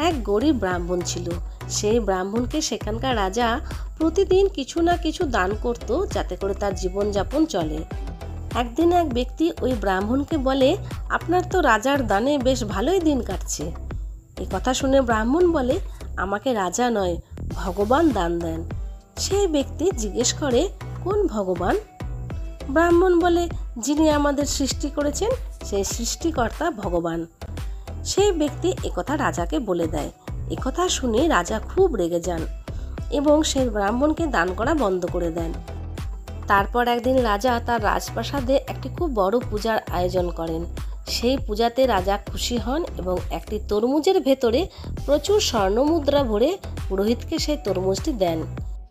এক গরিব ব্রাহ্মণ ছিল। সেই ব্রাহ্মণকে সেখানকার রাজা প্রতিদিন কিছু না কিছু দান করত, যাতে করে তার জীবনযাপন চলে। একদিন এক ব্যক্তি ওই ব্রাহ্মণকে বলে, আপনার তো রাজার দানে বেশ ভালোই দিন কাটছে। এই কথা শুনে ব্রাহ্মণ বলে, আমাকে রাজা নয়, ভগবান দান দেন। সেই ব্যক্তি জিজ্ঞেস করে, কোন ভগবান? ব্রাহ্মণ বলে, যিনি আমাদের সৃষ্টি করেছেন, সেই সৃষ্টিকর্তা ভগবান। সেই ব্যক্তি একথা রাজাকে বলে দেয়। একথা শুনে রাজা খুব রেগে যান এবং সেই ব্রাহ্মণকে দান করা বন্ধ করে দেন। তারপর একদিন রাজা তার রাজপ্রাসাদে একটি খুব বড় পূজার আয়োজন করেন। সেই পূজাতে রাজা খুশি হন এবং একটি তরমুজের ভেতরে প্রচুর স্বর্ণমুদ্রা ভরে পুরোহিতকে সেই তরমুজটি দেন।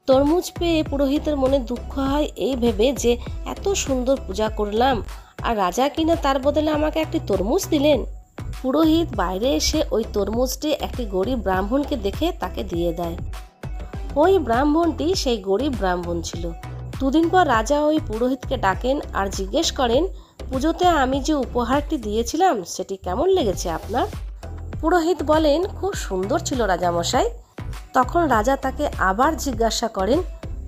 তরমুজ পেয়ে পুরোহিতের মনে দুঃখ হয় এই ভেবে যে এত সুন্দর পূজা করলাম আর রাজা কিনা তার বদলে আমাকে একটি তরমুজ দিলেন। পুরোহিত বাইরে এসে ওই তরমুজটি একটি গরিব ব্রাহ্মণকে দেখে তাকে দিয়ে দেয়। ওই ব্রাহ্মণটি সেই গরিব ব্রাহ্মণ ছিল। দুদিন পর রাজা ওই পুরোহিতকে ডাকেন আর জিজ্ঞেস করেন, পুজোতে আমি যে উপহারটি দিয়েছিলাম সেটি কেমন লেগেছে আপনার? পুরোহিত বলেন, খুব সুন্দর ছিল রাজামশাই। তখন রাজা তাকে আবার জিজ্ঞাসা করেন,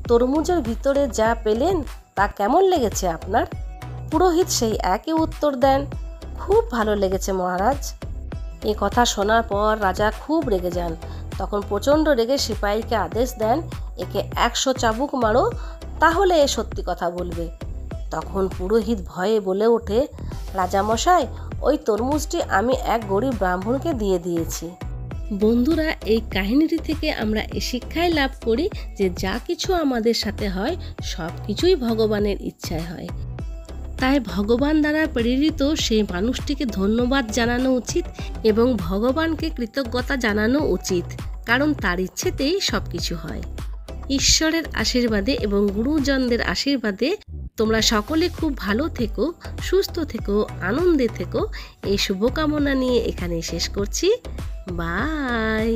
তরমুজের ভিতরে যা পেলেন তা কেমন লেগেছে আপনার? পুরোহিত সেই একই উত্তর দেন, খুব ভালো লেগেছে মহারাজ। এ কথা শোনার পর রাজা খুব রেগে যান। তখন প্রচণ্ড রেগে সিপাহীকে আদেশ দেন, একে 100 চাবুক মারো, তাহলে এ সত্যি কথা বলবে। তখন পুরোহিত ভয়ে বলে ওঠে, রাজামশাই, ওই তরমুজটি আমি এক গরিব ব্রাহ্মণকে দিয়ে দিয়েছি। বন্ধুরা, এই কাহিনীটি থেকে আমরা এই শিক্ষাই লাভ করি যে যা কিছু আমাদের সাথে হয় সব কিছুই ভগবানের ইচ্ছায় হয়। তাই ভগবান দ্বারা প্রেরিত সেই মানুষটিকে ধন্যবাদ জানানো উচিত এবং ভগবানকে কৃতজ্ঞতা জানানো উচিত, কারণ তার ইচ্ছেতেই সব কিছু হয়। ঈশ্বরের আশীর্বাদে এবং গুরুজনদের আশীর্বাদে তোমরা সকলে খুব ভালো থেকো, সুস্থ থেকো, আনন্দে থেকো, এই শুভকামনা নিয়ে এখানে শেষ করছি। বাই।